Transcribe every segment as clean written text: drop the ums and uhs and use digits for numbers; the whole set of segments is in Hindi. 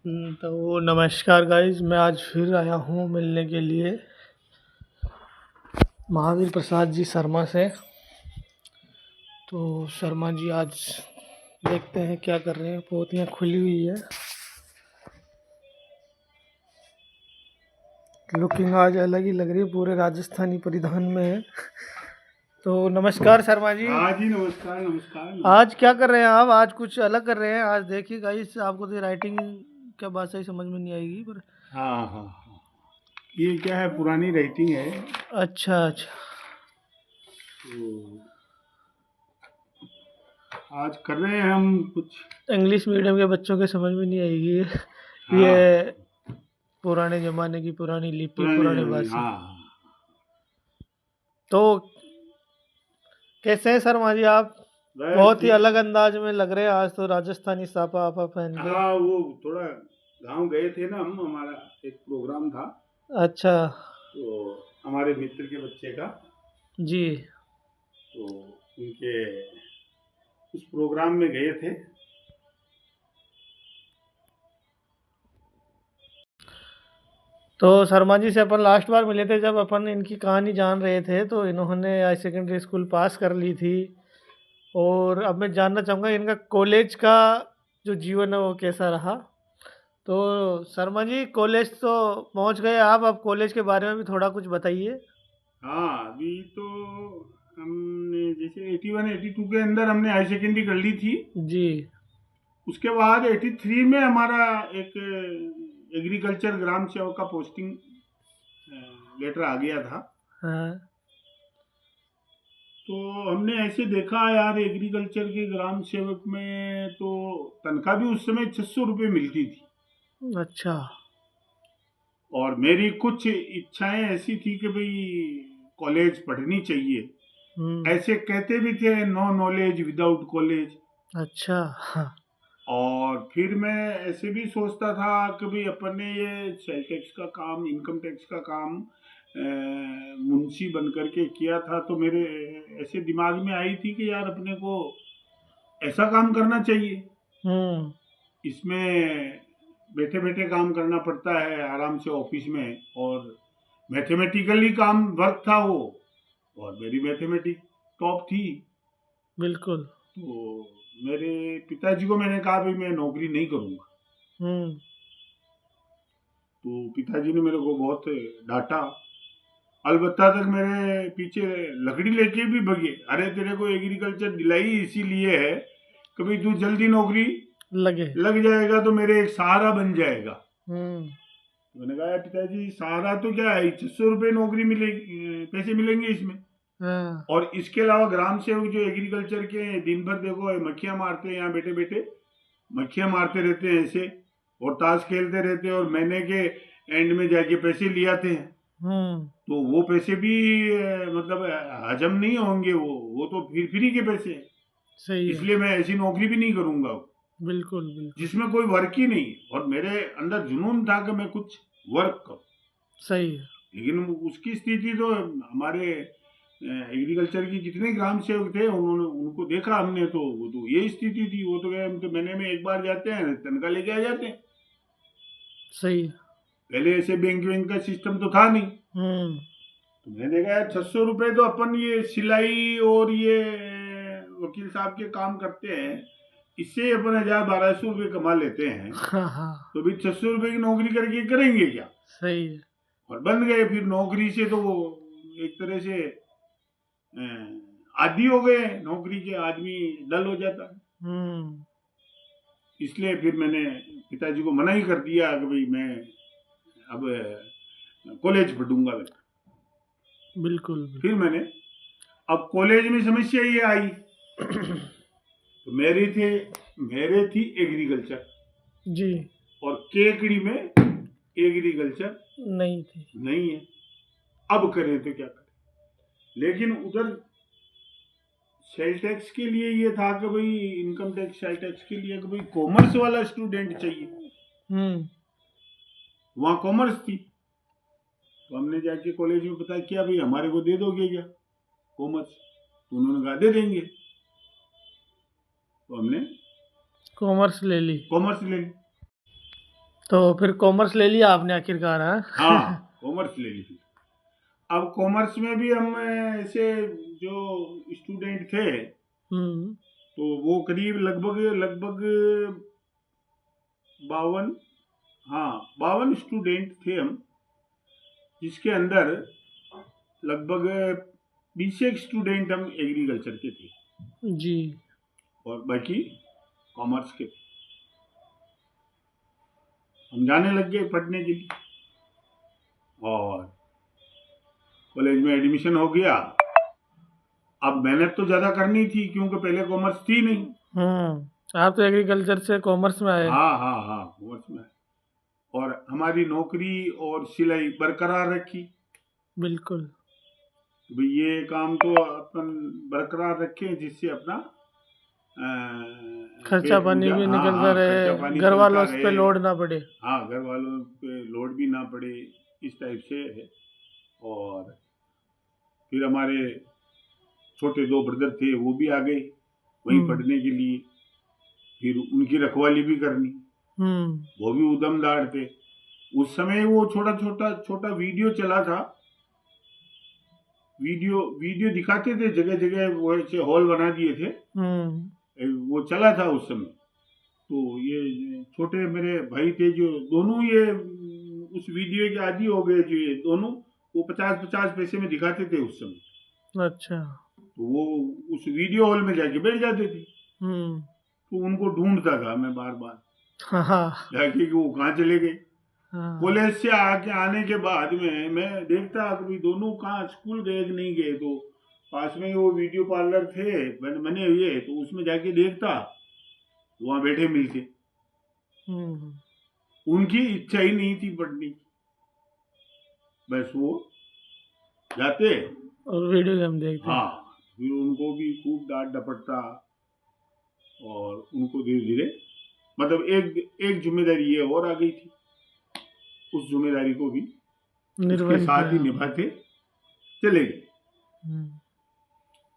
तो नमस्कार गाइस, मैं आज फिर आया हूँ मिलने के लिए महावीर प्रसाद जी शर्मा से। तो शर्मा जी आज देखते हैं क्या कर रहे हैं। पोतियाँ खुली हुई है, लुकिंग आज अलग ही लग रही है, पूरे राजस्थानी परिधान में है। तो नमस्कार शर्मा जी। हाँ जी, नमस्कार नमस्कार। आज क्या कर रहे हैं आप? आज कुछ अलग कर रहे हैं। आज देखिए गाइस, आपको तो राइटिंग क्या बात सही समझ में नहीं आएगी पर हाँ हाँ हाँ, ये क्या है, पुरानी राइटिंग है। अच्छा अच्छा। तो आज कर रहे हैं हम कुछ। इंग्लिश मीडियम के बच्चों के समझ में नहीं आएगी हाँ, ये पुराने ज़माने की पुरानी लिपि, पुरानी पुरानी जमीन, भाषा। हाँ हाँ। तो कैसे हैं शर्मा जी आप? बस बहुत ही ठीक। अलग अंदाज में लग रहे हैं आज तो, राजस्थानी सापा आपा पहन के। हाँ, वो थोड़ा गांव गए थे ना हम, हमारा एक प्रोग्राम था। अच्छा तो हमारे मित्र के बच्चे का, जी। तो उनके उस प्रोग्राम में गए थे। तो शर्मा जी से अपन लास्ट बार मिले थे जब अपन इनकी कहानी जान रहे थे, तो इन्होंने हाई सेकेंडरी स्कूल पास कर ली थी। और अब मैं जानना चाहूँगा इनका कॉलेज का जो जीवन है वो कैसा रहा। तो शर्मा जी, कॉलेज तो पहुँच गए आप, अब कॉलेज के बारे में भी थोड़ा कुछ बताइए। हाँ, अभी तो हमने जैसे 81 82 के अंदर हमने हाई सेकेंडरी कर ली थी। जी। उसके बाद 83 में हमारा एक एग्रीकल्चर ग्राम सेवक का पोस्टिंग लेटर आ गया था। हाँ। तो हमने ऐसे देखा यार, एग्रीकल्चर के ग्राम सेवक में तो तनख्वाह भी उस समय 600 रुपये मिलती थी। अच्छा। और मेरी कुछ इच्छाएं ऐसी थी कि भाई कॉलेज पढ़नी चाहिए। हुँ। ऐसे कहते भी थे, नो नॉलेज विदाउट कॉलेज। अच्छा, हाँ। और फिर मैं ऐसे भी सोचता था कि भाई अपन ने ये सेल टैक्स का काम, इनकम टैक्स का काम मुंशी बन करके किया था, तो मेरे ऐसे दिमाग में आई थी कि यार अपने को ऐसा काम करना चाहिए। हुँ। इसमें बैठे बैठे काम करना पड़ता है आराम से ऑफिस में, और मैथमेटिकली काम वर्क था वो। और मेरी मैथमेटिक टॉप थी। बिल्कुल। तो मेरे पिताजी को मैंने कहा भाई मैं नौकरी नहीं करूँगा। हुँ। तो पिताजी ने मेरे को बहुत डांटा। अलबत्ता तक मेरे पीछे लकड़ी लेके भी भगे, अरे तेरे को एग्रीकल्चर दिलाई इसीलिए है कि भाई तू जल्दी नौकरी लगे। लग जाएगा तो मेरे एक सहारा बन जाएगा। हुँ। तो मैंने कहा पिताजी सहारा तो क्या है, 600 रुपये नौकरी मिलेगी, पैसे मिलेंगे इसमें। हाँ। और इसके अलावा ग्राम सेवक जो एग्रीकल्चर के दिन भर देखो मक्खियां मारते हैं, यहाँ बैठे बैठे मक्खियां मारते रहते हैं ऐसे, और ताश खेलते रहते हैं, और महीने के एंड में जाके पैसे ले आते हैं। हुँ। तो वो पैसे भी मतलब हजम नहीं होंगे, वो तो फिर फ्री के पैसे हैं। सही है। इसलिए मैं ऐसी नौकरी भी नहीं करूंगा बिल्कुल, बिल्कुल। जिसमें कोई वर्क ही नहीं। और मेरे अंदर जुनून था कि मैं कुछ वर्क करूं। सही है। लेकिन उसकी स्थिति तो हमारे एग्रीकल्चर की जितने ग्राम सेवक थे, उन्होंने उनको देखा हमने, तो वो तो यही स्थिति थी। वो तो गए, हम तो महीने में एक बार जाते हैं, तनख्वाह लेके आ जाते हैं। सही है। पहले ऐसे बैंक वैंक का सिस्टम तो था नहीं। हुँ। तो मैंने कहा 600 रुपये तो अपन ये सिलाई और ये वकील साहब के काम करते हैं, इससे अपन 1000 1200 रुपये कमा लेते हैं। हाँ, हाँ। तो भी 600 रुपये की नौकरी करके करेंगे क्या। सही है। और बन गए फिर नौकरी से, तो वो एक तरह से आदी हो गए नौकरी के, आदमी डल हो जाता है। हुँ। इसलिए फिर मैंने पिताजी को मना ही कर दिया कि भाई मैं अब कॉलेज पढ़ूंगा मैं। बिल्कुल, फिर बिल्कुल। मैंने, अब कॉलेज में समस्या ये आई, तो मेरे थी एग्रीकल्चर, जी। और केकड़ी में एग्रीकल्चर नहीं थी। नहीं है। अब करें तो क्या करें। लेकिन उधर सेल टैक्स के लिए ये था कि भाई, इनकम टैक्स सेल टैक्स के लिए कि भाई कॉमर्स वाला स्टूडेंट चाहिए। हुँ। वहाँ कॉमर्स थी। तो हमने जाके कॉलेज में पता किया, भाई हमारे को दे दोगे क्या कॉमर्स। तो उन्होंने कहा दे देंगे। तो हमने कॉमर्स ले ली। कॉमर्स ले ली। तो फिर कॉमर्स ले लिया आपने आखिरकार, हाँ? हाँ, कॉमर्स ले ली थी। अब कॉमर्स में भी हम ऐसे जो स्टूडेंट थे, हम्म। तो वो करीब लगभग लगभग 52, हाँ 52 स्टूडेंट थे हम, जिसके अंदर लगभग 20 एक स्टूडेंट हम एग्रीकल्चर के थे जी। और बाकी कॉमर्स के थे। हम जाने लग गए पढ़ने के लिए और कॉलेज में एडमिशन हो गया। अब मेहनत तो ज़्यादा करनी थी क्योंकि पहले कॉमर्स थी नहीं। आप तो एग्रीकल्चर से कॉमर्स में आए। हाँ हाँ हाँ, कॉमर्स में। और हमारी नौकरी और सिलाई बरकरार रखी। बिल्कुल। भाई ये काम तो अपन बरकरार रखें जिससे अपना खर्चा पेट पानी पूजा, भी हाँ निकलता हाँ, खर्चा रहे, पानी घर चलता वालों पे रहे। लोड ना पड़े। हाँ, घर वालों पे लोड भी ना पड़े, इस टाइप से है। और फिर हमारे छोटे 2 ब्रदर थे, वो भी आ गए वहीं पढ़ने के लिए। फिर उनकी रखवाली भी करनी, वो भी उद्यमदार थे। उस समय वो छोटा छोटा छोटा वीडियो चला था, वीडियो वीडियो दिखाते थे जगह जगह, वो ऐसे हॉल बना दिए थे, वो चला था उस समय। तो ये छोटे मेरे भाई थे जो दोनों, ये उस वीडियो के आदी हो गए, जो ये दोनों वो 50-50 पैसे में दिखाते थे उस समय। अच्छा। तो वो उस वीडियो हॉल में जाके बैठ जाते थे। हम्म। तो उनको ढूंढता था मैं बार बार हाँ। जाके कि वो कहाँ चले गए। हाँ। कॉलेज से आके आने के बाद में मैं देखता कि दोनों कहाँ स्कूल गए कि नहीं गए। तो पास में ही वो वीडियो पार्लर थे बने हुए, तो उसमें जाके देखता, वहां बैठे मिलके। उनकी इच्छा ही नहीं थी पढ़ने की, बस वो जाते और वीडियो गेम देखते। हाँ। फिर उनको भी खूब डांट डपटता और उनको धीरे धीरे मतलब एक जिम्मेदारी ये और आ गई थी, उस जिम्मेदारी को भी उसके निर्वहन साथ ही किया। निभाते चले गए।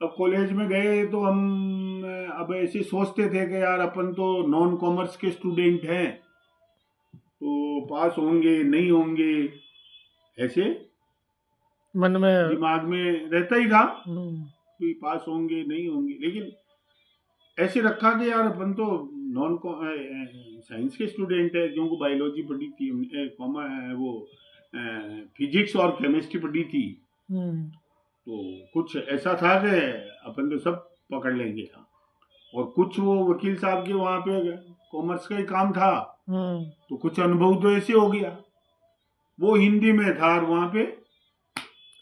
अब कॉलेज में गए तो हम अब ऐसे सोचते थे कि यार अपन तो नॉन कॉमर्स के स्टूडेंट हैं, तो पास होंगे नहीं होंगे, ऐसे मन में दिमाग में रहता ही था कि पास होंगे नहीं होंगे। लेकिन ऐसे रखा कि यार अपन तो नॉन साइंस के स्टूडेंट है, क्योंकि बायोलॉजी पढ़ी थी हमने, वो फिजिक्स और केमिस्ट्री पढ़ी थी। तो कुछ ऐसा था कि अपन तो सब पकड़ लेंगे। और कुछ वो वकील साहब के वहाँ पे कॉमर्स का ही काम था, तो कुछ अनुभव तो ऐसे हो गया। वो हिंदी में था और वहाँ पे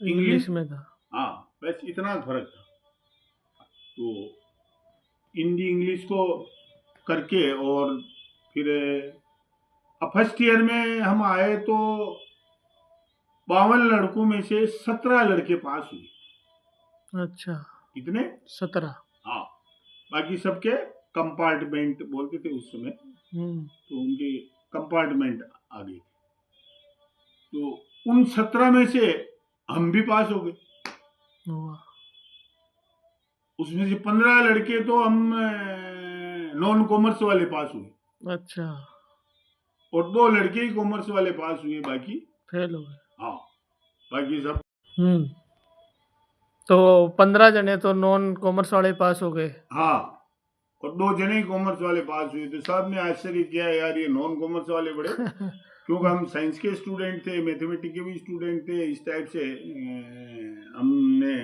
इंग्लिश में था। हाँ, बस इतना फर्क था। तो हिंदी इंग्लिश को करके और फिर अब फर्स्ट ईयर में हम आए तो 52 लड़कों में से 17 लड़के पास हुए। अच्छा। कितने? 17। हाँ, बाकी सबके कंपार्टमेंट बोलते थे उस समय, तो उनके कंपार्टमेंट आ गए। तो उन 17 में से हम भी पास हो गए। उसमें से 15 लड़के तो हम नॉन कॉमर्स वाले पास हुए। अच्छा। और 2 लड़के ही कॉमर्स वाले पास हुए, बाकी फेल हो गए। हाँ, बाकी सब। तो 15 जने तो नॉन कॉमर्स वाले पास हो गए। हाँ, और 2 जने ही कॉमर्स वाले पास हुए। तो सब ने आश्चर्य किया, यार ये नॉन कॉमर्स वाले बड़े क्योंकि हम साइंस के स्टूडेंट थे, मैथमेटिक्स के भी स्टूडेंट थे, इस टाइप से हमने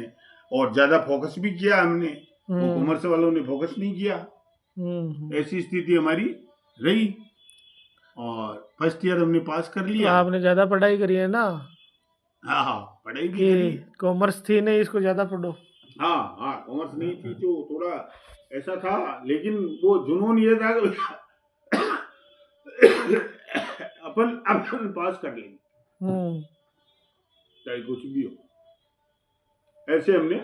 और ज्यादा फोकस भी किया हमने, वो कॉमर्स वालों ने फोकस नहीं किया। ऐसी स्थिति हमारी रही और फर्स्ट ईयर हमने पास कर लिया। आपने ज्यादा पढ़ाई करी है ना? हाँ हाँ, पढ़ाई भी करी। कॉमर्स थी नहीं, इसको ज्यादा पढ़ो। हाँ हाँ, कॉमर्स नहीं थी तो थोड़ा ऐसा था, लेकिन वो जुनून ये था कि अपन पास कर लेंगे चाहे कुछ भी हो। ऐसे हमने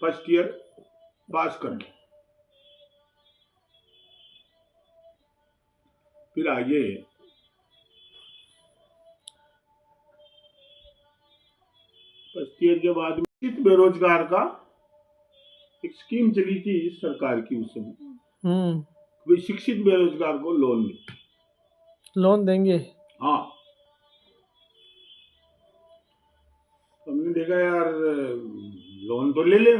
फर्स्ट ईयर पास कर लिया। फिर आगे फर्स्ट ईयर के बाद बेरोजगार का एक स्कीम चली थी सरकार की उस समय, शिक्षित बेरोजगार को लोन मिले। लोन देंगे। हाँ, तो हमने देखा यार लोन तो ले ले,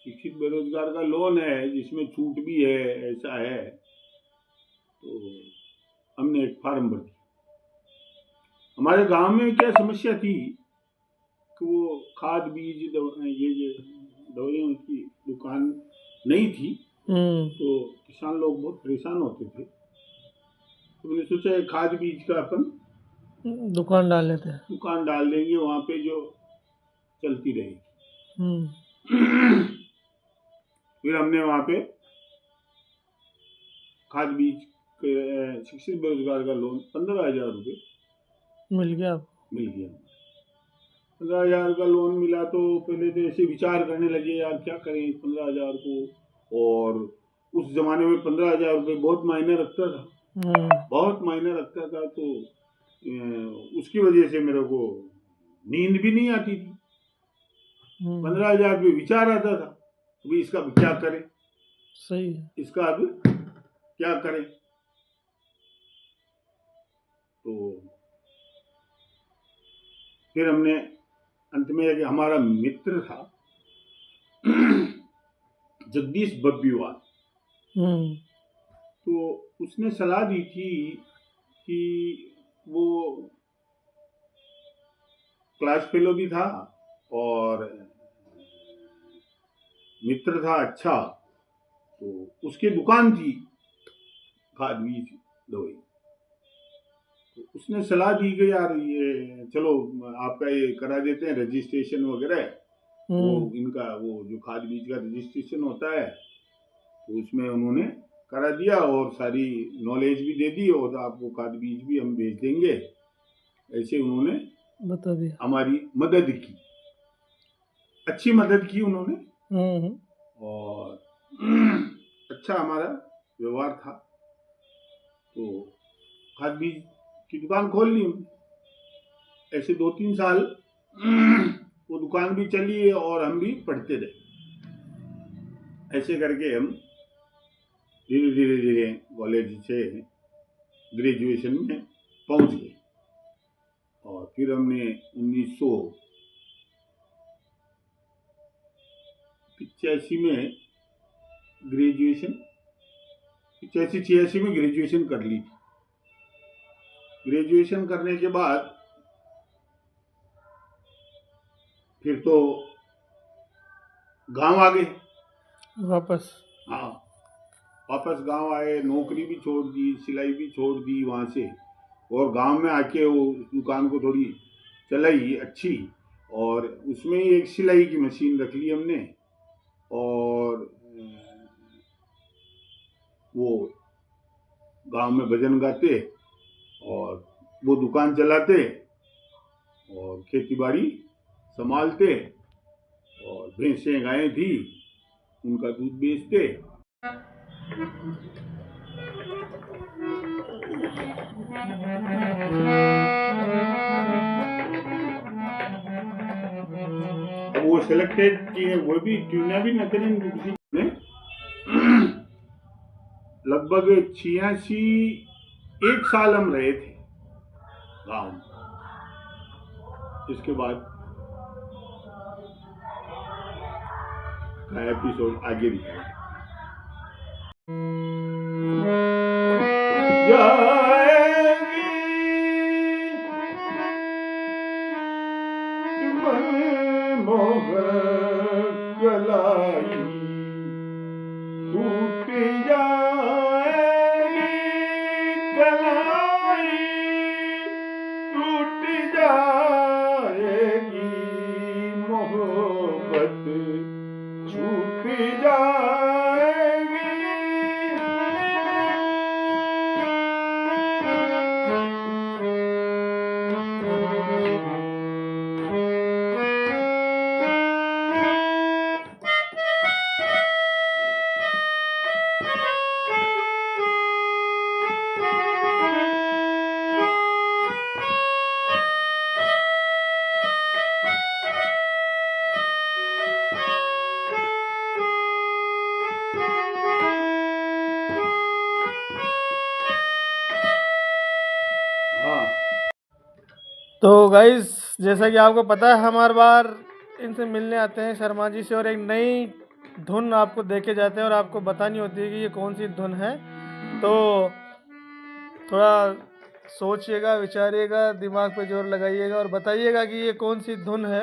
शिक्षित बेरोजगार का लोन है जिसमें छूट भी है, ऐसा है। तो हमने एक फार्म भर दिया। हमारे गांव में क्या समस्या थी कि वो खाद बीज ये जो दवाइयों की दुकान नहीं थी, तो किसान लोग बहुत परेशान होते थे। तो मैंने सोचा खाद बीज का अपन दुकान डाल लेते हैं, दुकान डाल देंगे, वहां पे जो चलती रहेगी। फिर हमने वहां पे खाद बीज शिक्षित बेरोजगार का लोन 15,000 रुपये मिल गया आपको? मिल गया। 15,000 का लोन मिला तो पहले तो ऐसे विचार करने लगे यार क्या करें 15,000 को। और उस जमाने में 15,000 रुपये बहुत मायने रखता था, बहुत मायने रखता था। तो उसकी वजह से मेरे को नींद भी नहीं आती थी। 15,000 रुपये विचार आता था अभी इसका क्या करें, सही है, इसका अब क्या करें। तो फिर हमने अंत में कि हमारा मित्र था जगदीश बब्बीवाल, तो उसने सलाह दी थी कि वो क्लास फेलो भी था और मित्र था अच्छा, तो उसकी दुकान थी खाद बीज दवाई। तो उसने सलाह दी कि यार ये चलो आपका ये करा देते हैं रजिस्ट्रेशन वगैरह, वो इनका वो जो खाद बीज का रजिस्ट्रेशन होता है तो उसमें उन्होंने करा दिया और सारी नॉलेज भी दे दी और आपको खाद बीज भी हम भेज देंगे, ऐसे उन्होंने बता दिया। हमारी मदद की, अच्छी मदद की उन्होंने और अच्छा हमारा व्यवहार था। तो खाद बीज की दुकान खोल ली हमने। ऐसे 2-3 साल वो दुकान भी चली और हम भी पढ़ते रहे। ऐसे करके हम धीरे धीरे कॉलेज से ग्रेजुएशन में पहुंच गए। और फिर हमने 1985 में ग्रेजुएशन 85-86 में ग्रेजुएशन कर ली थी। ग्रेजुएशन करने के बाद फिर तो गांव आ गए वापस। हाँ, वापस गांव आए, नौकरी भी छोड़ दी, सिलाई भी छोड़ दी वहां से, और गांव में आके वो दुकान को थोड़ी चलाई अच्छी, और उसमें ही एक सिलाई की मशीन रख ली हमने। और वो गांव में भजन गाते और वो दुकान चलाते और खेती बाड़ी संभालते, और भैंसें गायें थी उनका दूध बेचते। वो सिलेक्टेड किए, वो भी चुना भी न करें किसी ने। लगभग 86 एक साल हम रहे थे गांव में। इसके बाद का एपिसोड आगे दिखाएंगे। कलाई टूट जाएगी, कलाई टूट जाएगी, मोहब्बत छूट जाएगी। तो गाइस, जैसा कि आपको पता है हम हर बार इनसे मिलने आते हैं शर्मा जी से, और एक नई धुन आपको दे के जाते हैं और आपको बतानी होती है कि ये कौन सी धुन है। तो थोड़ा सोचिएगा, विचारिएगा, दिमाग पे जोर लगाइएगा और बताइएगा कि ये कौन सी धुन है।